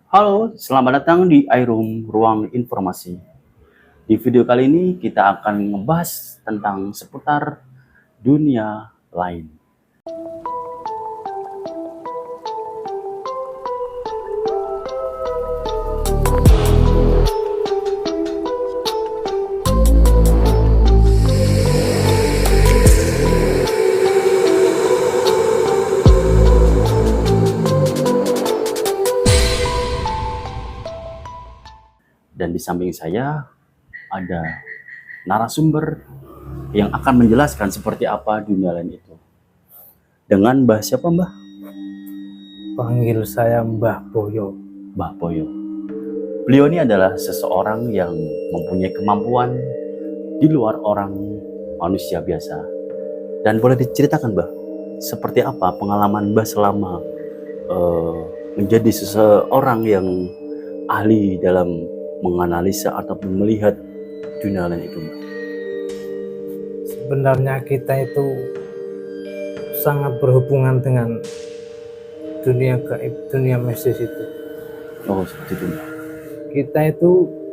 Halo, selamat datang di iRoom Ruang Informasi. Di video kali ini kita akan ngebahas tentang seputar dunia lain. Dan di samping saya ada narasumber yang akan menjelaskan seperti apa dunia lain itu. Dengan Mbah siapa Mbah? Panggil saya Mbah Boyo. Mbah Boyo. Beliau ini adalah seseorang yang mempunyai kemampuan di luar orang manusia biasa. Dan boleh diceritakan Mbah, seperti apa pengalaman Mbah selama menjadi seseorang yang ahli dalam menganalisa ataupun melihat dunia lain itu Mbah? Sebenarnya kita itu sangat berhubungan dengan dunia gaib, dunia mistis itu. Oh seperti itu Mbah. Kita itu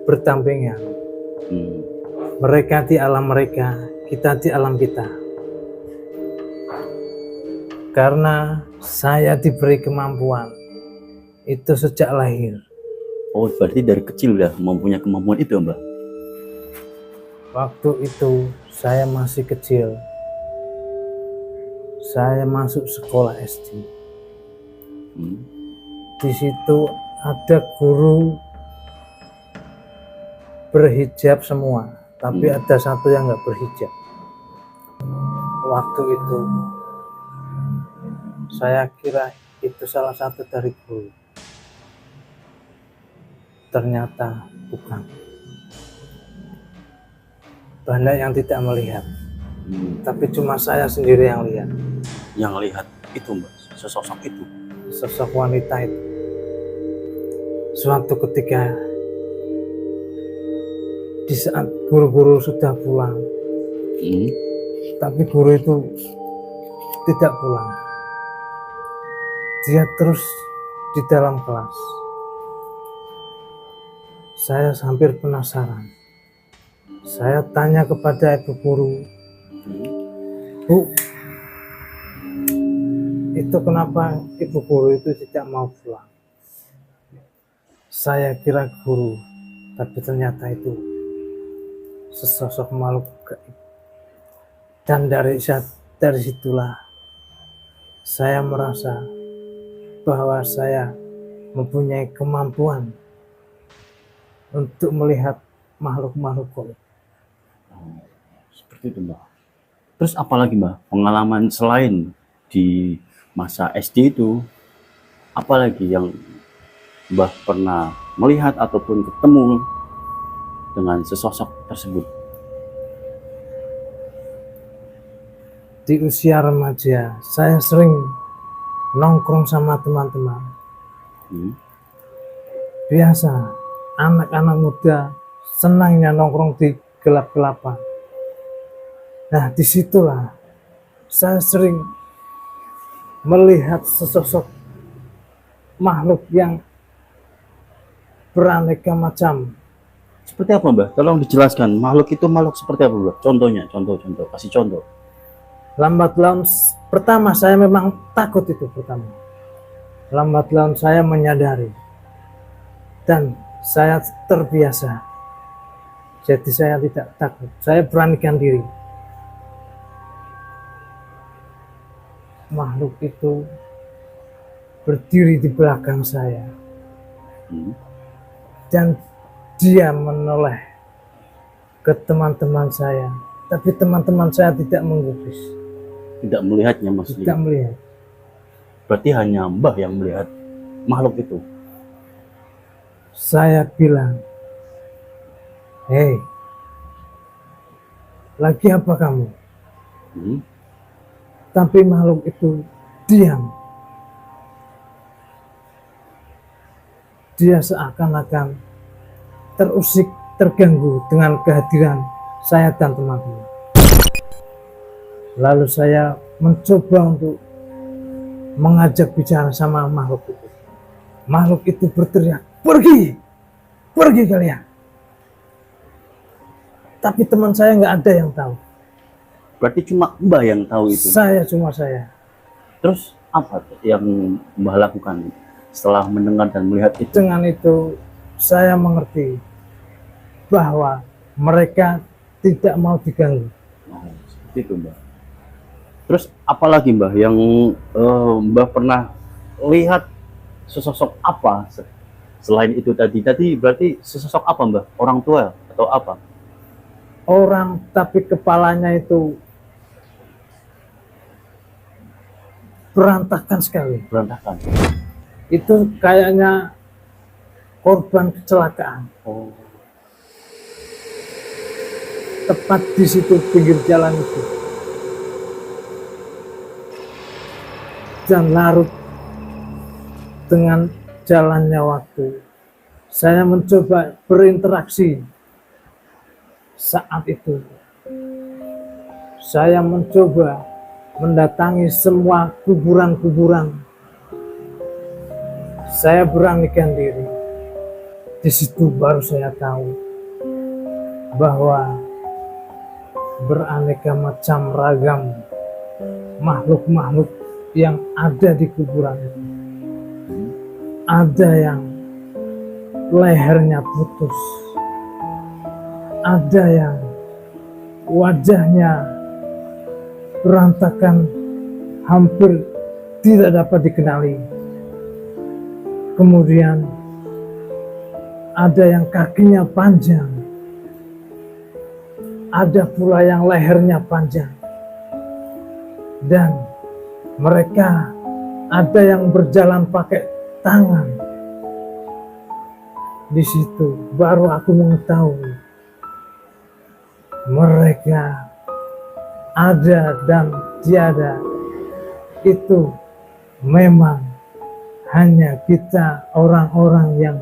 berdampingan. Mereka di alam mereka, kita di alam kita. Karena saya diberi kemampuan itu sejak lahir. Oh berarti dari kecil udah mempunyai kemampuan itu Mbah? Waktu itu saya masih kecil. Saya masuk sekolah SD. Di situ ada guru berhijab semua, tapi ada satu yang nggak berhijab. Waktu itu saya kira itu salah satu dari guru. Ternyata bukan. Banyak yang tidak melihat, tapi cuma saya sendiri yang lihat. Yang lihat itu Mbah, sesosok itu, sosok wanita itu. Suatu ketika di saat guru-guru sudah pulang, tapi guru itu tidak pulang. Dia terus di dalam kelas. Saya hampir penasaran. Saya tanya kepada ibu guru, Bu, itu kenapa ibu guru itu tidak mau pulang? Saya kira guru, tapi ternyata itu sesosok makhluk gaib. Dan dari situlah saya merasa bahwa saya mempunyai kemampuan untuk melihat makhluk-makhluk gaib. Seperti itu Mbah. Terus apalagi Mbah pengalaman selain di masa SD itu, apalagi yang Mbah pernah melihat ataupun ketemu dengan sesosok tersebut? Di usia remaja, saya sering nongkrong sama teman-teman. Biasa, anak-anak muda senangnya nongkrong di gelap-gelapan. Nah, disitulah saya sering melihat sesosok makhluk yang beraneka macam. Seperti apa Mbah? Tolong dijelaskan, makhluk itu makhluk seperti apa Mbah? Contohnya, contoh, kasih contoh. Lambat laun pertama saya memang takut itu pertama. Lambat laun saya menyadari dan saya terbiasa. Jadi saya tidak takut, saya beranikan diri. Makhluk itu berdiri di belakang saya. Dan dia menoleh ke teman-teman saya, tapi teman-teman saya tidak menggubris. Tidak melihatnya Mas? Tidak melihat. Berarti hanya Mbah yang melihat makhluk itu? Saya bilang, hei, lagi apa kamu? Tapi makhluk itu diam. Dia seakan-akan terusik, terganggu dengan kehadiran saya dan teman-teman. Lalu saya mencoba untuk mengajak bicara sama makhluk itu. makhluk itu berteriak, pergi, pergi kalian. Tapi teman saya nggak ada yang tahu. Berarti cuma Mbah yang tahu itu. Cuma saya. Terus apa yang Mbah lakukan setelah mendengar dan melihat itu? Dengan itu saya mengerti bahwa mereka tidak mau diganggu. Oh, seperti itu Mbah. Terus apalagi Mbah yang Mbah pernah lihat sesosok apa selain itu tadi? Tadi berarti sesosok apa Mbah? Orang tua atau apa? Orang tapi kepalanya itu berantakan sekali. Berantakan. Itu kayaknya korban kecelakaan. Oh, Tepat di situ pinggir jalan itu. Dan larut dengan jalannya waktu. Saya mencoba berinteraksi saat itu. Saya mencoba mendatangi semua kuburan-kuburan. Saya beranikan diri. Di situ baru saya tahu bahwa beraneka macam ragam makhluk-makhluk yang ada di kuburan itu. Ada yang lehernya putus, ada yang wajahnya berantakan, hampir tidak dapat dikenali. Kemudian ada yang kakinya panjang, ada pula yang lehernya panjang, dan mereka ada yang berjalan pakai tangan. Di situ baru aku mengetahui mereka ada dan tiada. Itu memang hanya kita orang-orang yang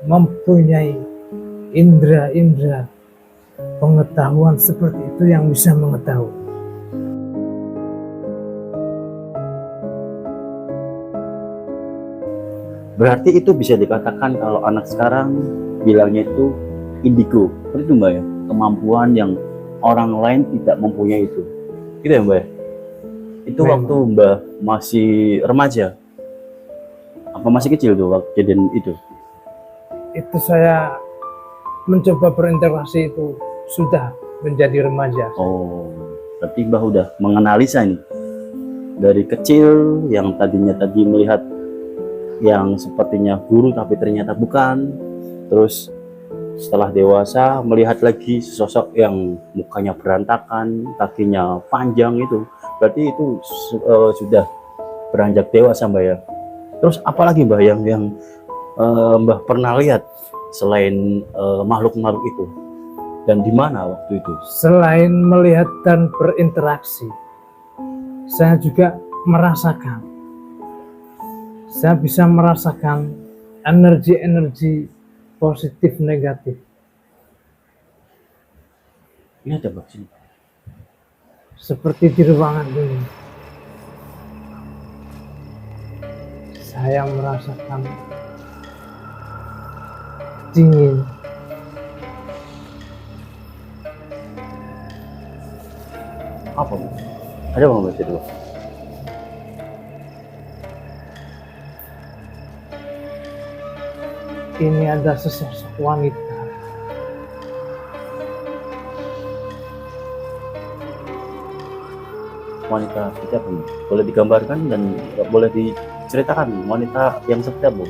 mempunyai indera-indera pengetahuan seperti itu yang bisa mengetahui. berarti itu bisa dikatakan kalau anak sekarang bilangnya itu indigo. Seperti itu Mbak ya, kemampuan yang orang lain tidak mempunyai itu. Gitu ya Mbak ya? Itu Memang. waktu Mbak masih remaja? Apa masih kecil tuh waktu kejadian itu? Itu saya mencoba berinteraksi itu sudah menjadi remaja. Oh, berarti Mbak udah menganalisa nih. Dari kecil yang tadinya tadi melihat yang sepertinya guru tapi ternyata bukan. Terus setelah dewasa melihat lagi sesosok yang mukanya berantakan, kakinya panjang itu. Berarti itu sudah beranjak dewasa Mbak ya. Terus apalagi Mbak yang Mbak pernah lihat selain makhluk-makhluk itu? Dan di mana waktu itu? Selain melihat dan berinteraksi, saya juga merasakan. Saya bisa merasakan energi-energi positif negatif. Ini ada Mbak sini. Seperti di ruangan ini. Saya merasakan dingin. Apa Mbak? Ada apa Mbak situ? Ini ada sesosok wanita. Wanita seperti apa Mbak? Boleh digambarkan dan boleh diceritakan wanita yang seperti apa?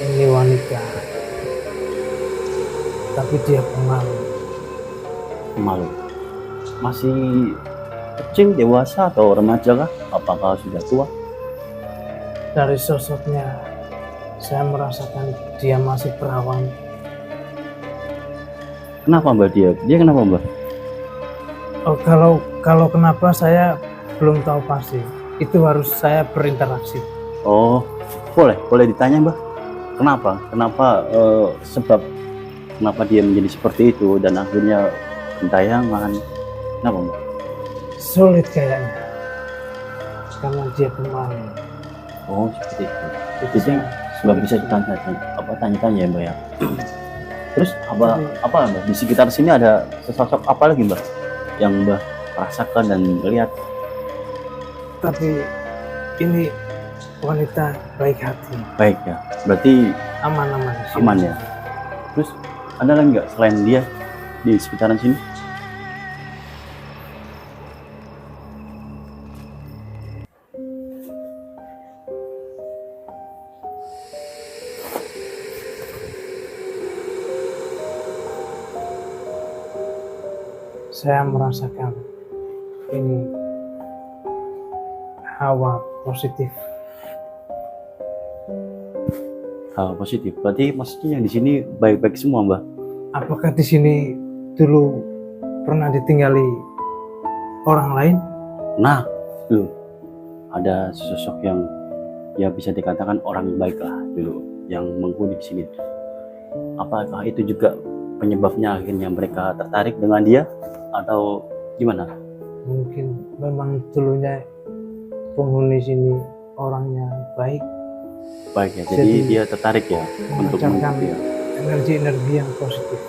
Ini wanita. Tapi dia pemalu. Malu. Masih kecil, dewasa atau remaja kah? Apakah sudah tua? Dari sosoknya saya merasakan dia masih perawan. Kenapa Mbak dia? Dia kenapa Mbak? Oh, kalau kenapa saya belum tahu pasti. Itu harus saya berinteraksi. Oh, boleh ditanya Mbak. Kenapa? Sebab kenapa dia menjadi seperti itu dan akhirnya gentayangan? Kenapa Mbak? Sulit kayaknya. Karena dia pemalu. Oh, seperti itu. Jadi nggak bisa tanya-tanya ya Mbak ya. Terus apa Mbak di sekitar sini ada sesosok apa lagi Mbak yang Mbak rasakan dan lihat? Tapi ini wanita baik hati, Baik ya, berarti aman-aman di sini. aman ya. Terus ada lagi nggak selain dia di sekitaran sini? Saya merasakan ini hawa positif. Hal positif. Berarti maksudnya yang di sini baik-baik semua Mbak. Apakah di sini dulu pernah ditinggali orang lain? Nah, tuh ada sosok yang ya bisa dikatakan orang baik lah dulu yang menghuni di sini. Apakah itu juga penyebabnya akhirnya mereka tertarik dengan dia atau gimana? Mungkin memang dulunya penghuni sini orangnya baik, Baik ya. Jadi dia tertarik ya untuk memancarkan ya. energi-energi yang positif.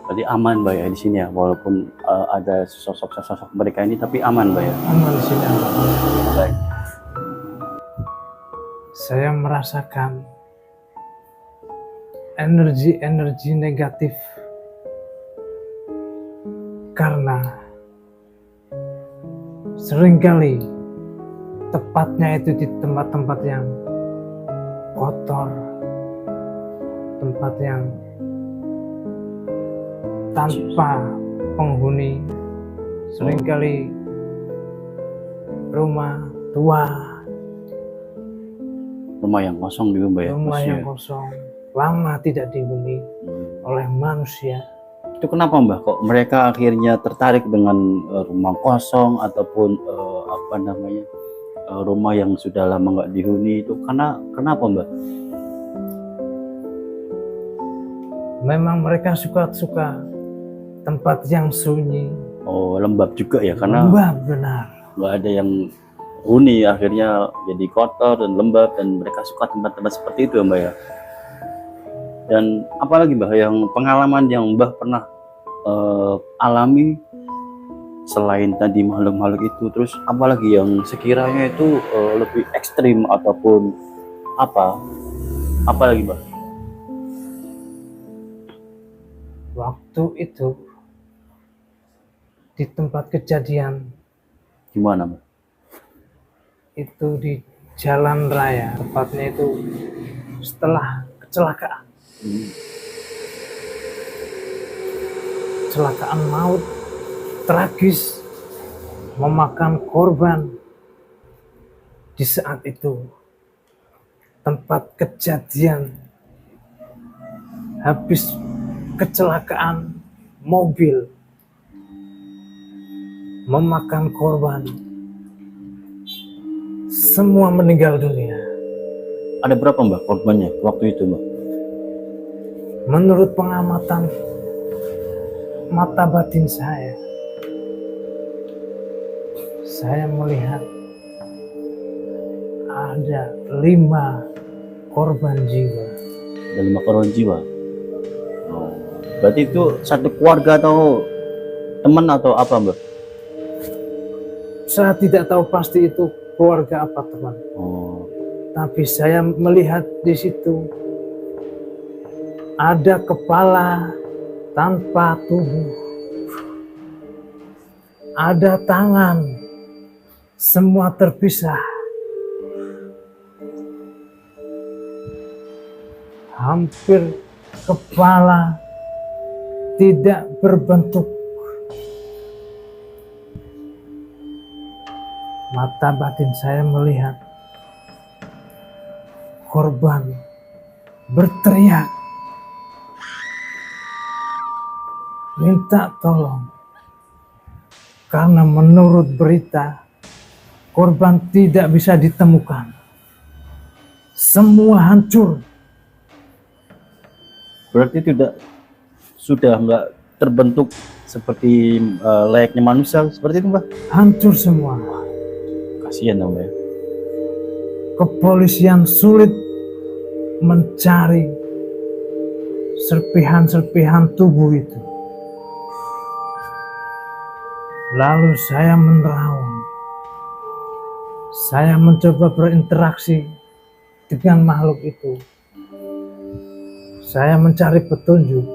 Berarti aman Mbak ya di sini ya, walaupun ada sosok-sosok mereka ini tapi aman Mbak ya. Aman di sini. Baik. Saya merasakan energi-energi negatif karena seringkali tepatnya itu di tempat-tempat yang kotor, tempat yang tanpa penghuni, seringkali rumah tua, Rumah yang kosong juga Mbak ya. rumah yang maksudnya. kosong, lama tidak dihuni oleh manusia. Itu kenapa Mbak kok mereka akhirnya tertarik dengan rumah kosong ataupun apa namanya rumah yang sudah lama nggak dihuni itu karena kenapa Mbak? Memang mereka suka tempat yang sunyi, Oh, lembab juga ya karena lembab benar. nggak ada yang huni akhirnya jadi kotor dan lembab dan mereka suka tempat-tempat seperti itu ya Mbak ya. Dan apalagi Mbak yang pengalaman yang Mbak pernah alami selain tadi makhluk-makhluk itu, terus apalagi yang sekiranya itu lebih ekstrim ataupun apa lagi Mbak? Waktu itu di tempat kejadian Gimana Mbak? itu di jalan raya, tepatnya itu setelah kecelakaan. Kecelakaan maut tragis memakan korban. Di saat itu tempat kejadian habis kecelakaan mobil memakan korban, semua meninggal dunia. Ada berapa Mbak korbannya waktu itu Mbak? Menurut pengamatan mata batin saya melihat ada 5 korban jiwa. Ada 5 korban jiwa. Oh, berarti itu satu keluarga atau teman atau apa Mbak? Saya tidak tahu pasti itu keluarga apa teman. Oh, Tapi saya melihat di situ ada kepala tanpa tubuh, ada tangan, semua terpisah. Hampir kepala tidak berbentuk. Mata batin saya melihat korban berteriak, minta tolong. Karena menurut berita, korban tidak bisa ditemukan. Semua hancur. berarti sudah nggak terbentuk seperti layaknya manusia seperti itu Mbak? Hancur semua. Kasihan dong Mbak ya. kepolisian sulit mencari serpihan-serpihan tubuh itu. Lalu saya menerawang. Saya mencoba berinteraksi dengan makhluk itu. Saya mencari petunjuk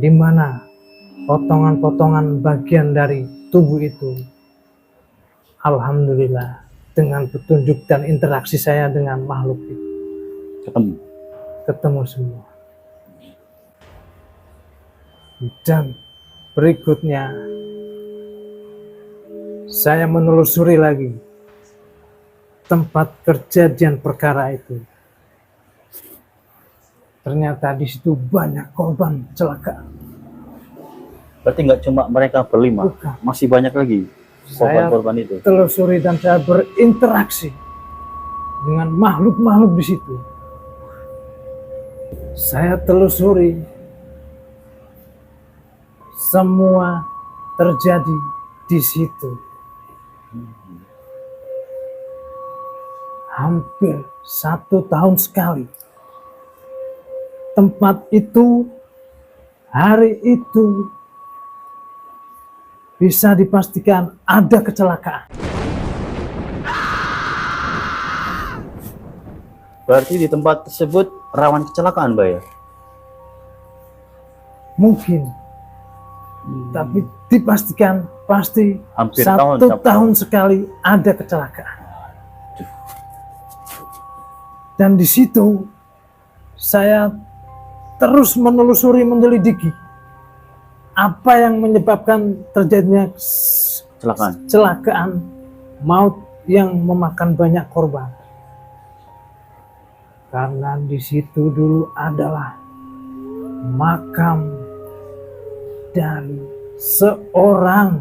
di mana potongan-potongan bagian dari tubuh itu. Alhamdulillah, dengan petunjuk dan interaksi saya dengan makhluk itu, ketemu semua. Dan berikutnya saya menelusuri lagi tempat kejadian perkara itu. Ternyata di situ banyak korban celaka. Berarti nggak cuma mereka berlima, Bukan. masih banyak lagi Saya korban-korban itu. telusuri dan saya berinteraksi dengan makhluk-makhluk di situ. Saya telusuri, semua terjadi di situ. Hampir 1 tahun sekali. Tempat itu, hari itu, bisa dipastikan ada kecelakaan. Berarti di tempat tersebut rawan kecelakaan, Mbak ya? Mungkin, tapi dipastikan pasti Hampir 1 tahun sekali ada kecelakaan. Dan di situ saya terus menelusuri, menyelidiki apa yang menyebabkan terjadinya kecelakaan maut yang memakan banyak korban. Karena di situ dulu adalah makam dari seorang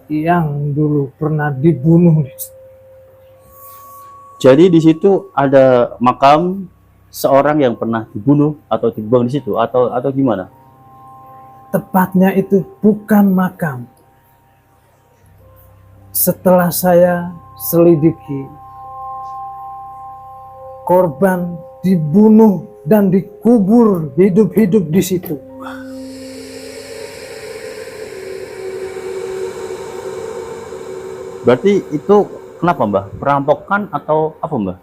yang dulu pernah dibunuh. Jadi di situ ada makam seorang yang pernah dibunuh atau dibuang di situ atau gimana? Tepatnya itu bukan makam. Setelah saya selidiki, korban dibunuh dan dikubur hidup-hidup di situ. Berarti itu kenapa, Mbah? Perampokan atau apa, Mbah?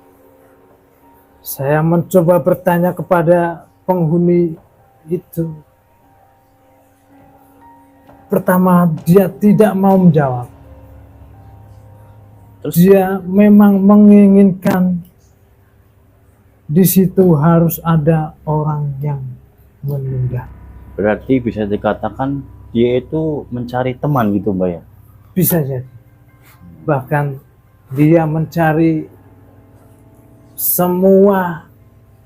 Saya mencoba bertanya kepada penghuni itu. Pertama, dia tidak mau menjawab. Terus Dia memang menginginkan di situ harus ada orang yang meninggal. berarti bisa dikatakan dia itu mencari teman gitu, Mbak ya? Bisa jadi. Bahkan dia mencari semua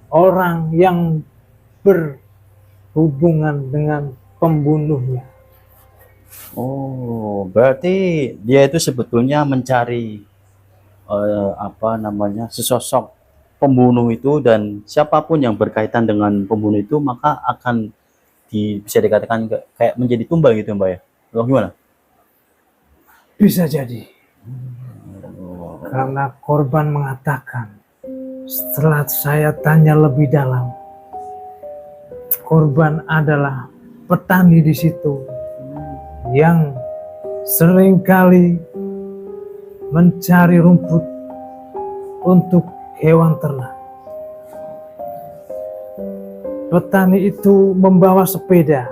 orang yang berhubungan dengan pembunuhnya. Oh, berarti dia itu sebetulnya mencari sesosok pembunuh itu, dan siapapun yang berkaitan dengan pembunuh itu maka akan bisa dikatakan kayak menjadi tumbal gitu, Mbak ya? Atau gimana? Bisa jadi. Karena korban mengatakan, setelah saya tanya lebih dalam, korban adalah petani di situ yang seringkali mencari rumput untuk hewan ternak. Petani itu membawa sepeda.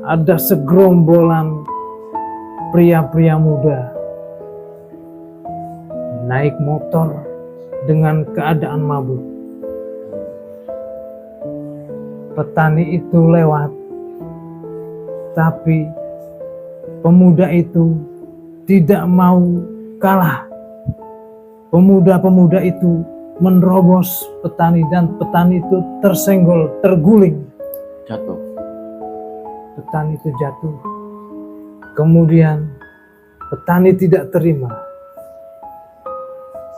Ada segerombolan pria-pria muda naik motor dengan keadaan mabuk. Petani itu lewat, tapi pemuda itu tidak mau kalah. Pemuda-pemuda itu menerobos petani dan petani itu tersenggol, terguling. Jatuh. Petani itu jatuh. Kemudian petani tidak terima.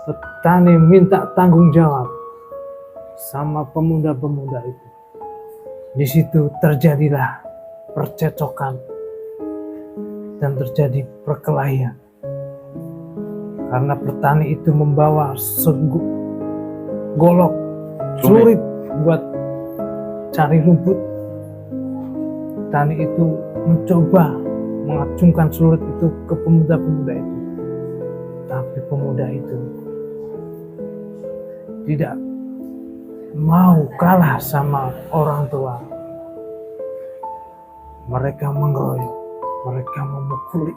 Petani minta tanggung jawab sama pemuda-pemuda itu. Di situ terjadilah percecokan dan terjadi perkelahian. Karena petani itu membawa golok celurit buat cari rumput. Petani itu mencoba mengacungkan celurit itu ke pemuda-pemuda itu. Tapi pemuda itu tidak mau kalah sama orang tua. Mereka mengeroyok, mereka memukuli,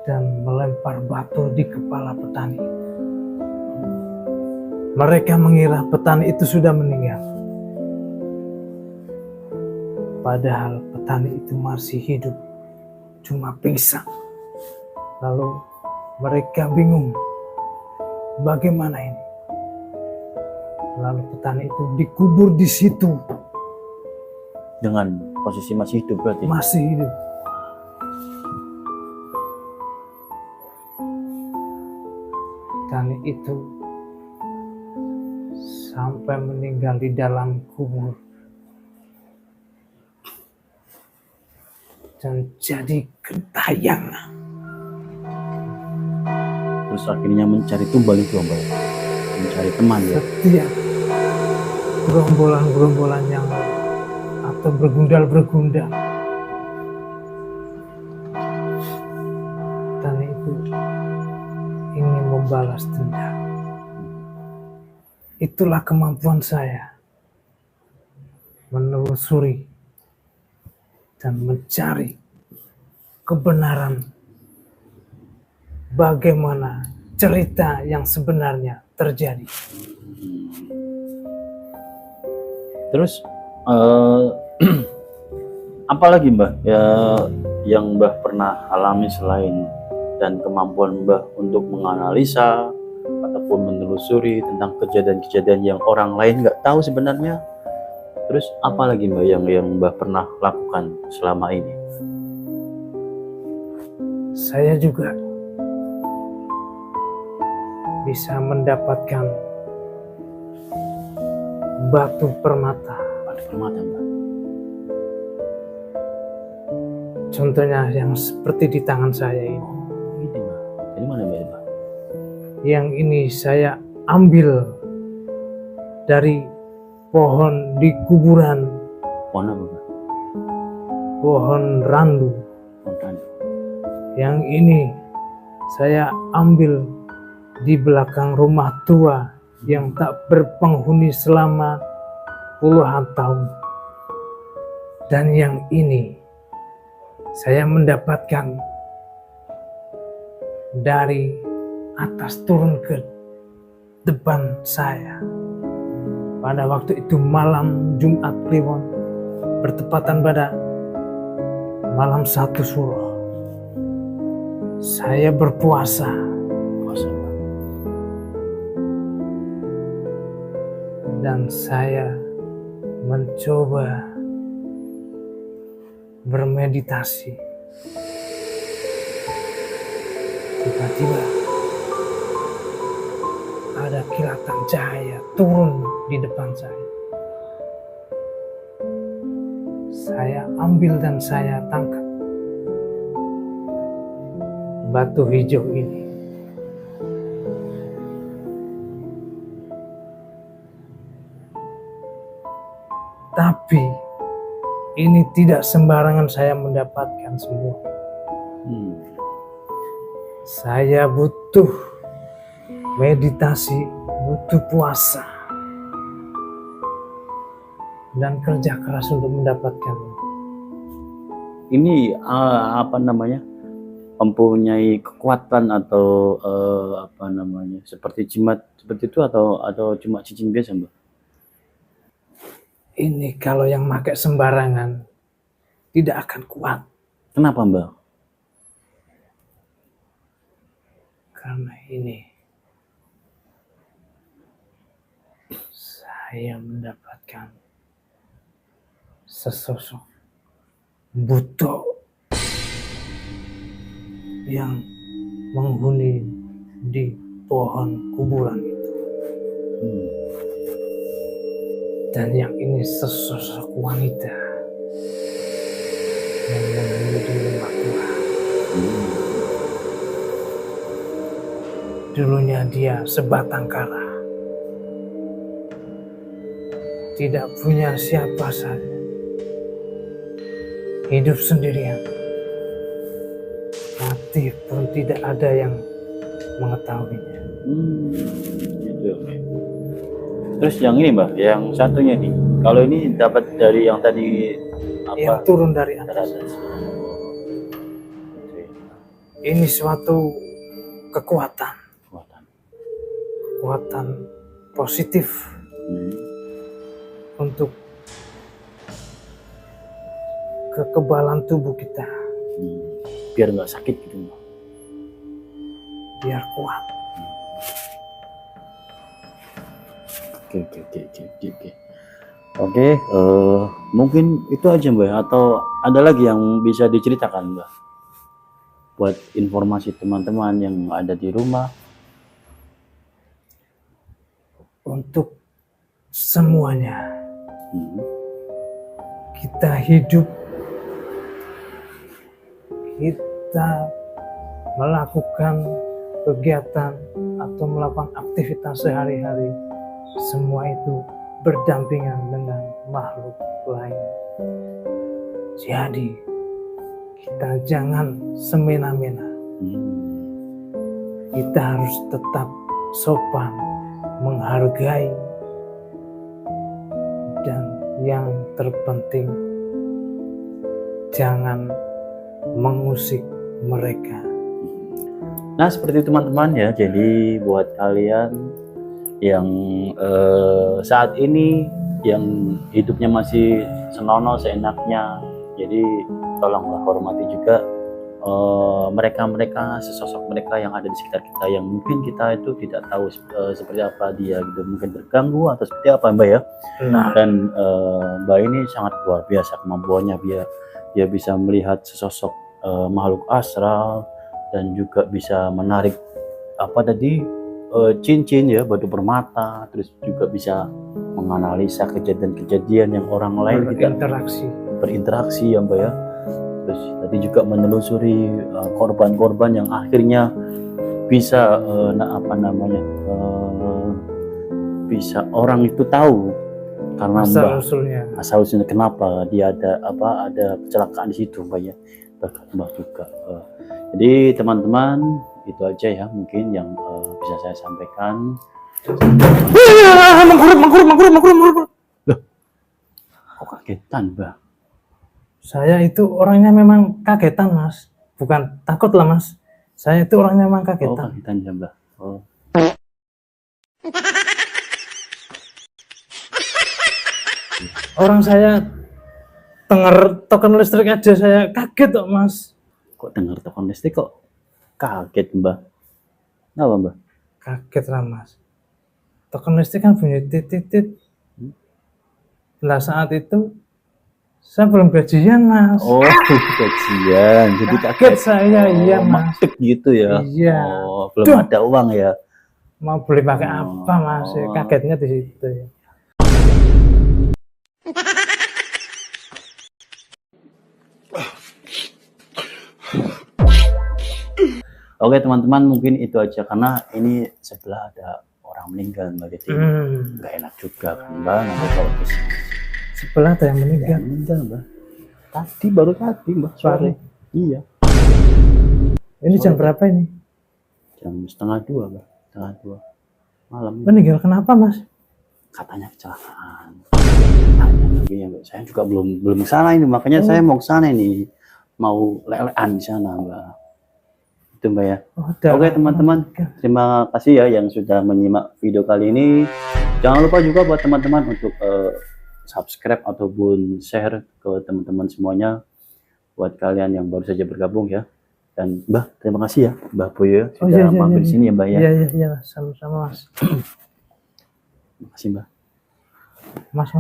dan melempar batu di kepala petani. Mereka mengira petani itu sudah meninggal. Padahal petani itu masih hidup, cuma pingsan. Lalu mereka bingung, bagaimana ini? Lalu petani itu dikubur di situ. Dengan posisi masih hidup berarti? Masih hidup. Petani itu sampai meninggal di dalam kubur. Dan jadi gentayangan. Terus akhirnya mencari tumbal itu, Mbak. Mencari teman ya. Setiap gerombolan-gerombolan yang atau bergundal-bergundal, petani itu ingin membalas dendam. Itulah kemampuan saya menelusuri dan mencari kebenaran bagaimana cerita yang sebenarnya terjadi. Terus apa lagi Mbah ya yang Mbah pernah alami selain dan kemampuan Mbah untuk menganalisa ataupun menelusuri tentang kejadian-kejadian yang orang lain nggak tahu sebenarnya? Terus apa lagi Mbah yang Mbah pernah lakukan selama ini? Saya juga bisa mendapatkan batu permata. Batu permata Mbah. Contohnya yang seperti di tangan saya ini. Oh, ini Mbah. Dari mana Mbah? Yang ini saya ambil dari pohon di kuburan. Pohon apa Mbah? Pohon randu. Pohon randu. Yang ini saya ambil di belakang rumah tua yang tak berpenghuni selama puluhan tahun. Dan yang ini saya mendapatkan dari atas turun ke depan saya. Pada waktu itu malam Jumat Kliwon, bertepatan pada malam 1 Suro. Saya berpuasa. Dan saya mencoba bermeditasi. Tiba-tiba ada kilatan cahaya turun di depan saya. Saya ambil dan saya tangkap batu hijau ini. Tapi ini tidak sembarangan saya mendapatkan semua. Saya butuh meditasi, butuh puasa, dan kerja keras untuk mendapatkannya. Ini apa namanya? Mempunyai kekuatan atau apa namanya? Seperti jimat seperti itu atau cuma cincin biasa, Mbak? Ini kalau yang pakai sembarangan tidak akan kuat. Kenapa Mbak? Karena ini saya mendapatkan sesosok buto yang menghuni di pohon kuburan itu. Dan yang ini sesosok wanita yang menghuni di rumah tua. Dulunya dia sebatang kara, tidak punya siapa saja, hidup sendirian, mati pun tidak ada yang mengetahuinya. Gitu. Terus yang ini Mbak, yang satunya nih, kalau ini dapat dari yang tadi Yang apa? turun dari atas. Atas. Ini suatu kekuatan Kekuatan. positif untuk kekebalan tubuh kita, Biar nggak sakit gitu Mbak. biar kuat. Oke, mungkin itu aja Mbak, atau ada lagi yang bisa diceritakan Mbak buat informasi teman-teman yang ada di rumah? Untuk semuanya Hmm. kita hidup, kita melakukan kegiatan atau melakukan aktivitas sehari-hari, semua itu berdampingan dengan makhluk lain. Jadi kita jangan semena-mena, kita harus tetap sopan, menghargai, dan yang terpenting jangan mengusik mereka. Nah, seperti teman-teman ya, jadi buat kalian yang saat ini yang hidupnya masih senonoh seenaknya, jadi tolonglah hormati juga mereka-mereka, sesosok mereka yang ada di sekitar kita, yang mungkin kita itu tidak tahu seperti apa dia gitu, mungkin terganggu atau seperti apa Mbak ya. Nah, Dan Mbak ini sangat luar biasa kemampuannya, dia bisa melihat sesosok makhluk astral, dan juga bisa menarik apa tadi cincin ya, batu permata, terus juga bisa menganalisa kejadian-kejadian yang orang lain tidak berinteraksi ya Mbak ya. Terus tadi juga menelusuri korban-korban yang akhirnya bisa bisa orang itu tahu karena asal usulnya kenapa dia ada kecelakaan di situ Mbak ya. Mbak juga. Jadi teman-teman, itu aja ya mungkin yang bisa saya sampaikan. Mengkurut. Loh, kok kagetan Mbak? Saya itu orangnya memang kagetan Mas, bukan takut lah Mas. Saya itu orangnya memang kagetan. Oh, kagetan ya Mbak. Oh. Orang saya dengar token listrik aja saya kaget kok Mas. Kok dengar token listrik kok kaget Mbak? Kenapa Mbak? Kaget lah Mas. Token listrik kan bunyi titit. Lah saat itu saya belum gajian Mas. Oh, gajian. Jadi kaget saya, iya Mas. Maksud gitu ya? Iya. Oh, belum ada uang ya? Mau beli pakai apa Mas? Kagetnya di situ ya. Oke teman-teman, mungkin itu aja karena ini sebelah ada orang meninggal Mbak, jadi nggak enak juga kan Mbak, nanti kalau sebelah ada yang meninggal Mbak. Baru tadi Mbak, sore. Iya. Ini jam berapa ini? Jam 1:30 Mbak, 1:30 malam. Meninggal kenapa Mas? Katanya kecelakaan. Lagi ya Mbak, saya juga belum kesana ini, makanya saya mau kesana ini, mau lelean di sana Mbak. Itu Mbak ya. Oke teman-teman, terima kasih ya yang sudah menyimak video kali ini. Jangan lupa juga buat teman-teman untuk subscribe ataupun share ke teman-teman semuanya, buat kalian yang baru saja bergabung ya. Dan Mbak, terima kasih ya Mbak Boyo sudah mampir di sini ya Mbak ya. Iya, sama-sama Mas. Terima kasih Mbak. Mas,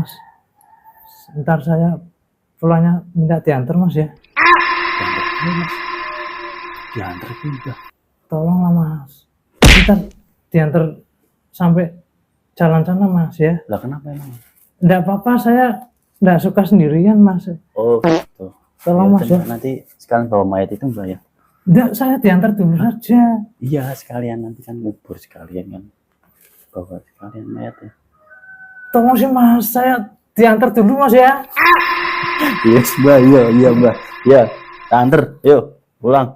ntar saya pulangnya minta diantar Mas ya. Diantar juga. Tolonglah Mas. Ntar diantar sampai jalan sana Mas ya. Lah kenapa emang? Enggak apa-apa, saya enggak suka sendirian Mas. Oh gitu. Tolong Ya, Mas ya. nanti sekalian bawa mayat itu mbak ya. Enggak, saya diantar dulu saja. Iya sekalian nanti kan ngubur sekalian kan. Bawa sekalian mayat ya. Tolong sih Mas, saya diantar dulu Mas ya. Yes mbak, iya mbak. Ya, anter, yuk pulang.